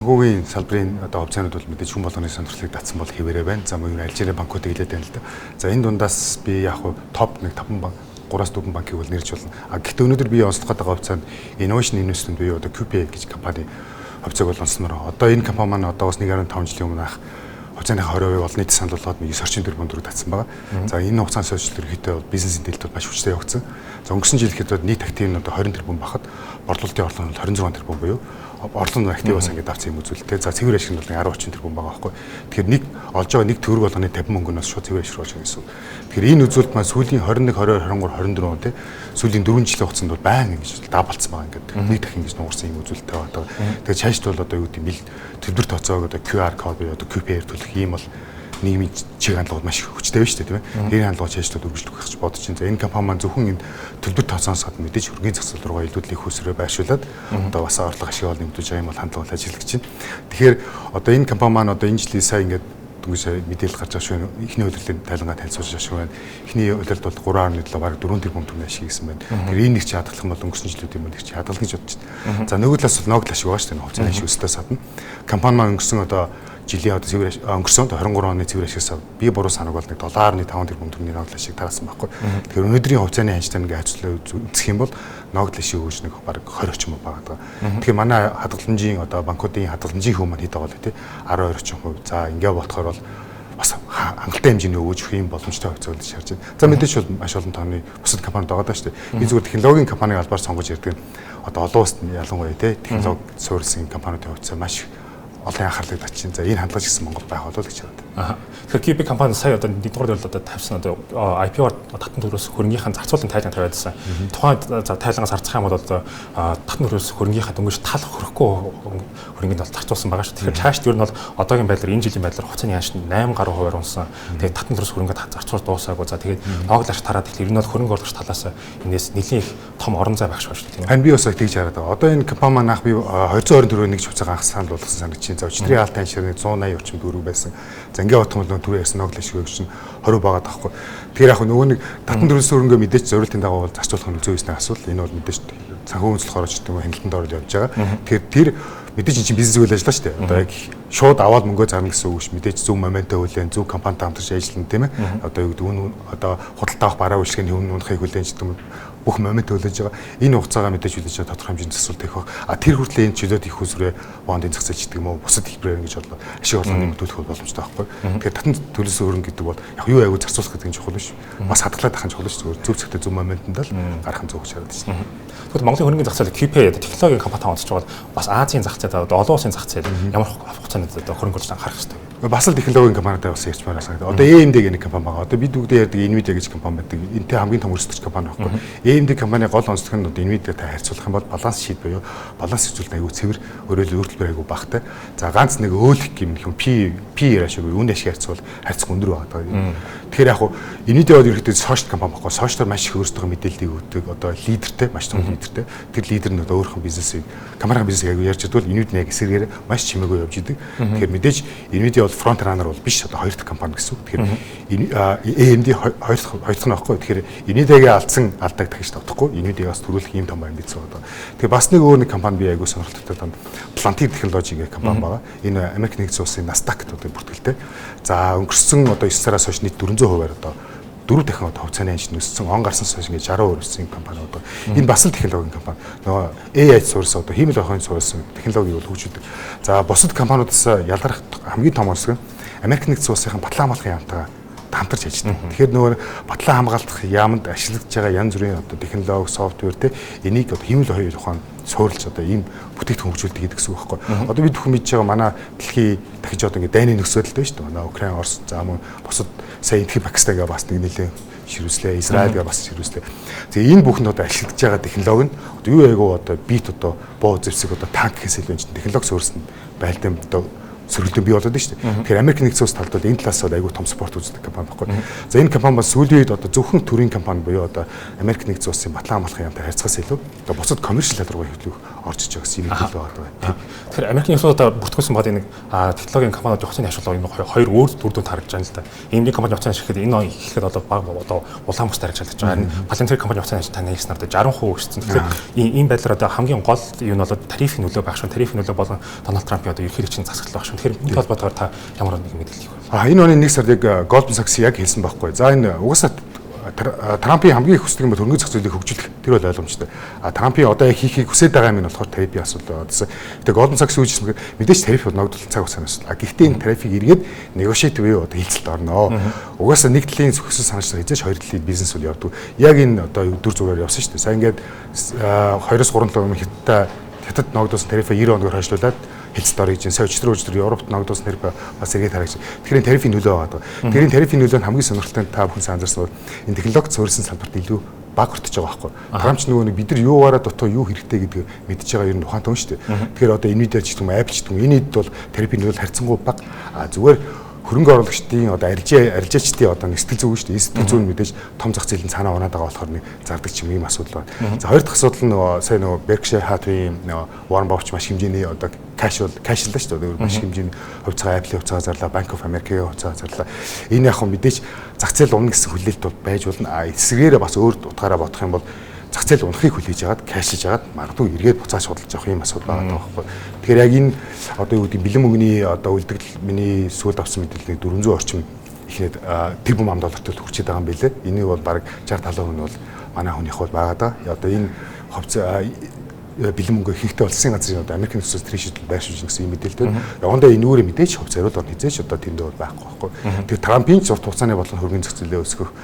Санхүүгийн салбарын одоо опционууд бол мэдээж хүн болгоны сонирхлыг татсан бол хэвээрээ байна. За мөн Алжир банкуудыг хэлээд байна л да. За энэ дундаас би яг топ нэг 5 банк 3-4 банкыг бол нэрж болно. Гэхдээ өнөөдөр би онцлох гэдэг опционд Innovation Investment буюу одоо QPA гэж компани опцийг бол онцлоноор. Одоо энэ компани маань одоо бас 1.5 жилийн өмнө анх хувьцааныхаа 20% олон нийт санал болгоод 9 орчим төгрөгийн төгрөг татсан байгаа. За энэ хугацаанд сошиал ерөнхийдөө бизнес интеллект маш хүчтэй явагдсан. За өнгөрсөн жил ихэд нийт актив нь одоо 20 тэрбум бахад борлуулалтын орлого нь 26 тэрбум буюу орлогын активаас ингээд авсан юм үзүүлэлтэй. За цэвэр ашиг нь бол 10 орчим тэрбум байгаа байхгүй. Тэгэхээр нэг олж байгаа нэг төгрөг болгоны 50 мөнгөнөөс шууд цэвэр ашиг болж байгаа гэсэн. Тэгэхээр энэ үзүүлэлт маань сүүлийн 21, 22, 23, 24 он тий сүүлийн 4 жилийн хугацаанд бол байнга ингэж даабалцсан байгаа ингээд нэг дахин ингэж нуурсан юм үзүүлэлттэй байгаа. Тэгэхээр цаашд бол одоо юу гэдэг нь төлбөр тооцоог одоо QR код буюу одоо QPR төлөх ийм бол нийгмийн чиг хандлагууд маш хүчтэй байна шүү дээ тийм ээ. Тэр хандлагыг цаашдаа үргэлжлүүлэх гэж бодож байна. За энэ компани маань зөвхөн энэ төлбөр тооцоос гадна мэдээж хөргийн зохицол руугаа илүүдлийн их усрээ байршуулад одоо бас орлого ашиг олны нэмэгдүүлж байгаа юм бол хандлага ажиллаж байна. Тэгэхээр одоо энэ компани маань одоо энэ жилийн сая ингээд дүнгийн мэдээлэл гарч байгаа шүү. Эхний удирлын тайлангаа танилцуулж байгаа шүү байна. Эхний удирлд бол 3.7 бараг 4 тэрбум төгрөгийн ашиг хийсэн байна. Тэгэхээр энэ нэг чи хадгалах юм бол өнгөрсөн жилүүдийн нэг чи хадгалах гэж бодож байна. За нөгөө талаас бол ногдол ашиг байгаа шүү дээ. Хувьцааны ашиг өсөлтөөс гадна компани маань өнгөрсөн одоо жилийн одоо цэвэр өнгөрсөн 23 оны цэвэр ашигсаа би буруу санаг бол нэг $1.5 тэрбум төгрөгийн ногдол ашиг тараасан байхгүй. Тэгэхээр өнөөдрийн хувьцааны ханжтаа ингээ хажуулаа үзэх юм бол ногдол ашиг өгж нэг бараг 20 орчим байгаа. Тэгэхээр манай хадгаламжийн одоо банкуудын хадгаламжийн хөв маань хэд байгаа вэ те 12 орчим хувь. За ингээ болохоор бол бас хангалттай хэмжээний өгөөж өгөх юм боломжтой хувьцаа болж шаарч байна. За мэдээж бол маш олон тооны бусад компаниуд байгаа даа шүү дээ. Би зүгээр технологийн компаниг албаар сонгож ярьдаг нь одоо олон улсад ялангуяа те технологи суурилсан компаниудын хувьцаа маш олон анхаарлыг татчихин. За энэ хандлагч гэсэн Монгол байх болов гэж байна. Тэгэхээр QP компани сая одоо нэгдүгээр бол одоо тавьсан одоо IPO-ор татан төрөөс хөрөнгөхийн зарцуулалтын тайлан тавиадсан. Тухайн тайлангаас харцах юм бол одоо татан төрөөс хөрөнгөхийн дөнгөж тал хөрөхгүй хөрөнгөнд бол зарцуулсан байгаа шүү. Тэгэхээр цаашд ер нь бол одоогийн байдлаар энэ жилийн байдлаар хугацааны ханш 8 гаруй хувиар унсан. Тэгээд татан төрөөс хөрөнгөд зарцуулж дуусаагүй. За тэгээд ногдлаш тараад тэгэхээр ер нь бол хөрөнгө оруулагч талаас энэс нэлийн их том орон зай багш байна шүү тийм. Харин би бас тэгж хараад байгаа. Одоо энэ компани маань анх би 224 нэг хувьцаага анх санал болгосон санагдаж байна. За өчтөрийн алт ханширны 180 орчим төгрөг байсан. За ингээ бодох юм бол түр ярьсан ногдлын шиг өгч нь 20 байгаа таахгүй. Тэгэхээр яг нөгөө нэг татан төрөөс хөрөнгө мэдээж зорилтын дагуу бол зарцуулах нь зөө хийсний асуулт. Энэ бол мэдээж санхүү үндэслэх орж гэдэг хяналтанд орж явж байгаа. Тэгэхээр тэр мэдээж энэ чинь бизнес үйл ажиллагаа шүү дээ. Одоо яг шууд аваад мөнгөө зарна гэсэн үг ш. Мэдээж зөв моментээ хүлээн зөв компанитай хамтарч ажиллана тийм ээ. Одоо юу гэдэг үн одоо худалдаа авах бараа үйлчлэгийн өмнө унахыг хүлээн гэдэг юм. Бүх момент хүлээж байгаа. Энэ хугацаагаа мэдээж хүлээж байгаа тодорхой хэмжээний засвар тавих. Тэр хүртэл энэ чөлөөт их усрээ бондын зах зээл гэдэг юм уу? Бусад хэлбэрээр ингэж бодлоо ашиг орлого нэмэгдүүлэх боломжтой байхгүй. Тэгэхээр татан төлөөс хөрөнгө гэдэг бол яг юу айгүй зарцуулах гэдэг нь чухал биш. Бас хадгалаад ахын чухал биш. Зөв зөвхөн зөв моментод л гарах нь зөв гэж харагдаж байна. Тэгвэл Монголын хөрөнгөний зах зээл QPA технологийн компани онцолж байгаа бас Азийн зах зээл олон улсын зах зээл ямар хугацаанд хөрөнгө оруулалт анхаарах хэрэгтэй. Бас л технологийн компанитай бас ярьж байгаа санагдаа. Одоо AMD гэх нэг компани байгаа. Одоо бид бүгдээ ярьдаг Nvidia гэж компани байдаг. Энтэй хамгийн том өрсөлдөгч компани байхгүй. AMD компани гол онцлог нь одоо Nvidia-тай харьцуулах юм бол баланс шийд буюу баланс хэвлэлт аягүй цэвэр өөрөөр өөрчлөлт аягүй багтай. За ганц нэг өөлөх юм P ашиг үн ашиг харьцуул харьцах өндөр байгаа. Тэгэхээр яг хуу Nvidia бол ерөөхдөө сошиал компани байхгүй. Сошиалар маш их өөрсдөө мэдээллийг өгдөг. Одоо лидертэй, маш том лидертэй. Тэр лидер нь одоо өөрийнхөө бизнесийг камерын бизнесийг аягүй ярьж идвэл Nvidia яг эсрэгээр маш чимээгүй явж идэг. Тэгэхээр мэдээж Nvidia бол фронт раннер бол биш одоо хоёр дахь компани гэсэн үг. Тэгэхээр AMD хоёр дахь нь байхгүй. Тэгэхээр Nvidia-гийн алдсан алдааг дахиж тавдахгүй. Nvidia-гаас төрүүлэх юм том амбиц байгаа. Тэгэхээр бас нэг өөр нэг компани би аягүй сонирхолтой танд Palantir Technology гэх компани байгаа. Энэ Америк нэгдсэн улсын Nasdaq гэдэг бүртгэлтэй. За өнгөрсөн одоо 9 сараас хойш нийт 400%-аар одоо 4 дахин одоо хувьцааны ханш өссөн, он гарсан хойш ингээд 60% өссөн компани одоо. Энэ бас л технологийн компани. Нөгөө AI суурьсан одоо хиймэл ахын суурьсан технологиг бол хөгжүүлдэг. За бусад компаниудаас ялгарх хамгийн том онцлог нь Америк нэгдсэн улсын батлан хамгаалахын яамтайгаа хамтарч ажилладаг. Тэгэхээр нөгөө батлан хамгаалах яамд ашиглагдж байгаа янз бүрийн одоо технологи, софтвер те энийг одоо хиймэл хоёр ухаан суурилж одоо ийм бүтээгдэхүүн хөгжүүлдэг гэдэг гэсэн үг байхгүй. Одоо бид бүхэн мэдж байгаа манай дэлхий дахиж одоо ингээд дайны нөхцөлтэй байна шүү дээ. Манай Украин, Орос, за мөн бусад сая энтхий Пакистангаа бас нэг нэлээд ширүүслээ, Израильгаа бас ширүүслээ. Тэгээ энэ бүхэнд одоо ашиглаж байгаа технологи нь одоо юу айгуу одоо бит одоо боо зэвсэг одоо танк гэхээс илүү чинь технологи суурьсан байлдан одоо сөргөлтөнд бий болоод байна шүү дээ. Тэгэхээр Америк нэгдсэн улс талд бол энэ талаас бол айгүй том спорт үздэг компани байхгүй. За энэ компани бас сүүлийн үед одоо зөвхөн төрийн компани буюу одоо Америк нэгдсэн улсын батлан хамгаалахын яамтай харьцахаас илүү одоо бусад коммерчл талруу хөвлөх орж иж байгаа гэсэн юм хэлээ байгаа. Тэгэхээр Америкийн улсуудаар бүртгүүлсэн бод нэг технологийн компаниуд хувьцааны ашиглал энэ хоёр өөр төр дүнд харагдж байна л да. Ийм компани хувьцааны ашиглал энэ ихэд одоо баг одоо улаан бусдаар ажиллаж байгаа. Палентер компани хувьцааны ашиглал таны хэлснээр 60% өссөн. Тэгэхээр ийм байдлаар одоо хамгийн гол юу нь бол тарифын нөлөө байх шүү. Тарифын нөлөө болон Дональд Трампын одоо ерөнхийлөгчийн засаглал байх шүү. Тэгэхээр энэ холбоотойгоор та ямар нэг мэдээлэл өгөх вэ? Энэ оны 1 сард Goldman Sachs яг хэлсэн байхгүй. За энэ угаасаа Трампын хамгийн их хүсдэг юм бол хөрөнгөний зах зээлийг хөгжүүлэх тэр бол ойлгомжтой. Трампын одоо хийхийг хүсэж байгаа юм нь болохоор тарифын асуудал байсан. Гэтэ Goldman Sachs үүсгэсэн мэдээж тариф ногдуулсан цаг хугацаанаас. Гэхдээ энэ тарифыг эргээд негошиэт буюу одоо хилцэлд орно. Угаасаа нэг талын зөвхөсөн санаачлал хийж хоёр талын бизнес үл явдаг. Яг энэ одоо өдөр зүгээр явсан шүү дээ. Сайн ингээд 2-3 хятад ногдуулсан тарифаа 90 хоногор хойшлуулад хэлцэлд орё гэж сая өчтөр Европт ногдуулсан тариф бас эргээд харагч. Тэгэхээр тарифын нөлөө байгаа. Тэгэхээр тарифын нөлөө нь хамгийн сонирхолтой та бүхэн санаарсан бол энэ технологи суурилсан салбарт илүү баг хүртэж байгаа байхгүй. Трамч нөгөө нэг бид нар юугаараа дутуу юу хэрэгтэй гэдгийг мэдж байгаа юм ухаантай хүн шүү дээ. Тэгэхээр одоо Nvidia ч гэдэг юм Apple ч гэдэг юм энэд бол тарифын нөлөө харьцангуй бага. Зүгээр хөрөнгө оруулагчдын одоо арилжаачдын одоо нэг сэтгэл зүйн шүү дээ. Сэтгэл зүйн мэдээж том зах зээл нь цаанаа унаад байгаа болохоор нэг зардаг ч юм асуудал байна. За хоёр дахь асуудал нь сая нөгөө Berkshire Hathaway Warren Buffett маш хэмжээний одоо кэшлээ шүү дээ. Маш хэмжээний хувьцаа Apple хувьцаа зарлаа, Bank of America хувьцаа зарлаа. Энэ яг хөө мэдээж зах зээл унах гэсэн хүлээлт бол байж болно. Эсвэргээрээ бас өөр утгаараа бодох юм бол зах зээл унахыг хүлээж агаад кэшлж агаад магадгүй эргээд буцааж худалдаж авах юм асуудал байгаа байхгүй. Тэгэхээр яг энэ одоо юу гэдэг бэлэн мөнгөний одоо үлдэгдэл миний сүүлд авсан мэдээлэл 400 орчим ихнээд тэрбум $10 хүрчээд байгаа юм билээ. Энийг бол баг 60-70% нь бол манай хүнийх бол байгаа да. Одоо энэ хувьцаа бэлэн мөнгө ихэнхдээ улсын газрын одоо Америкийн төсөөс трэшэд байршуулж гэсэн юм мэдээлэлтэй. Явандаа энэ үүрэ мэдээж хувь зориуд орно хизээч одоо тэнд бол байхгүй байхгүй. Тэгэхээр Трампын зурт хугацааны болон хөрөнгөний зах зээлээ өсгөх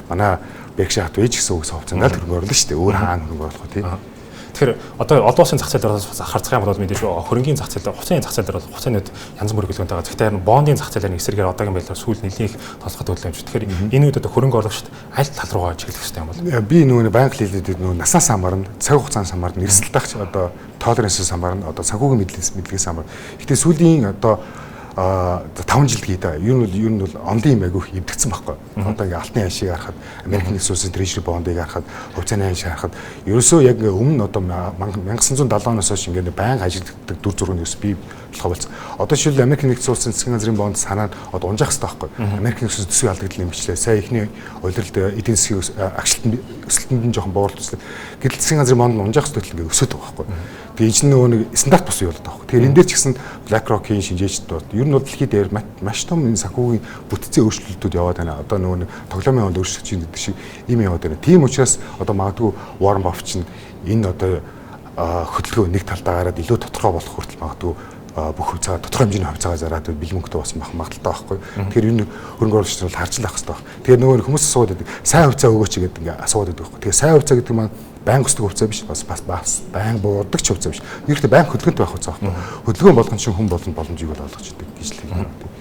манай Berkshire Hathaway гэсэн үгс хувьцаанд л хөрөнгө оруулна шүү дээ. Өөр хаана хөрөнгө оруулах вэ тий. Тэгэхээр одоо олон улсын зах зээл дээр харцах юм бол мэдээж хөрөнгөний зах зээл, хугацааны зах зээл дээр бол хугацаанууд янз бүр хэлгэнтэй байгаа. Гэхдээ харин бондын зах зээлээр эсрэгээр одоогийн байдлаар сүүл нэлийн их тослоход төлөвлөж. Тэгэхээр энэ үед одоо хөрөнгө оруулагчид аль тал руугаа чиглэх хэрэгтэй юм бол? Би нөгөө банк хэлээд нөгөө насаас хамаарна, цаг хугацааны хамаарна, эрсдэлтах одоо толеренсээс хамаарна, одоо санхүүгийн мэдлэгээс хамаарна. Гэхдээ сүүлийн одоо 5 жил гээд ер нь бол ондын юм айгүйх эвдэгцэн байхгүй. Одоо ингээ алтны хашийг харахад Америкийн нэгэн улсын Treasury bond-ыг харахад хувьцааны хашийг харахад ерөөсөө яг өмнө одоо 1970 оноос хойш ингээ байнга ажилладаг дүр зургийн ус бий болох болсон. Одоо жишээл Америкийн нэгэн улсын засгийн газрын бонд санаад одоо унжаах хэрэгтэй байхгүй. Америкийн нэгэн төсвийн алдагдлыг нэмэгчлээ. Сая ихний удирдалд эдийн засгийн агшлалтанд өсөлтөнд нь жоохон буурлт туслаа. Гэтэл засгийн газрын бонд нь унжаах хэрэгтэй ингээ өсөд байгаа байхгүй. Тэгээ энэ нөгөө нэг стандарт бус явуулдаг байхгүй. Тэгэхээр энэ дээр ч гэсэн BlackRock-ийн шинжээчд ер нь бол дэлхийд дээр маш том энэ санхүүгийн бүтцийн өөрчлөлтүүд яваад байна. Одоо нөгөө нэг тоглоомын хонд өөрчлөгч гэдэг шиг юм яваад байна. Тийм учраас одоо магадгүй Warren Buffett чинь энэ одоо хөдөлгөөн нэг талдаа гараад илүү тодорхой болох хүртэл магадгүй бүх хувьцаа тодорхой хэмжээний хувьцаагаа зараад бэлэн мөнгөтэй болсон байх магадaltaй байхгүй. Тэгэхээр энэ хөрөнгө оруулагчид бол харж л авах хэрэгтэй байна. Тэгэхээр нөгөө хүмүүс асууад байдаг. Сайн хувьцаа өгөөч гэдэг ингээ асууад байдаг байхгүй. Тэгэхээр сайн хувьцаа гэдэг маань банк өсдөг хувьцаа биш бас банк буудагч хувьцаа биш. Ерөнхийдөө банк хөдөлгөөнтэй байх хувьцаа байхгүй. Хөдөлгөөн болгон чинь хүн болгонд боломжийг олгож идэг гэж л хэлдэг.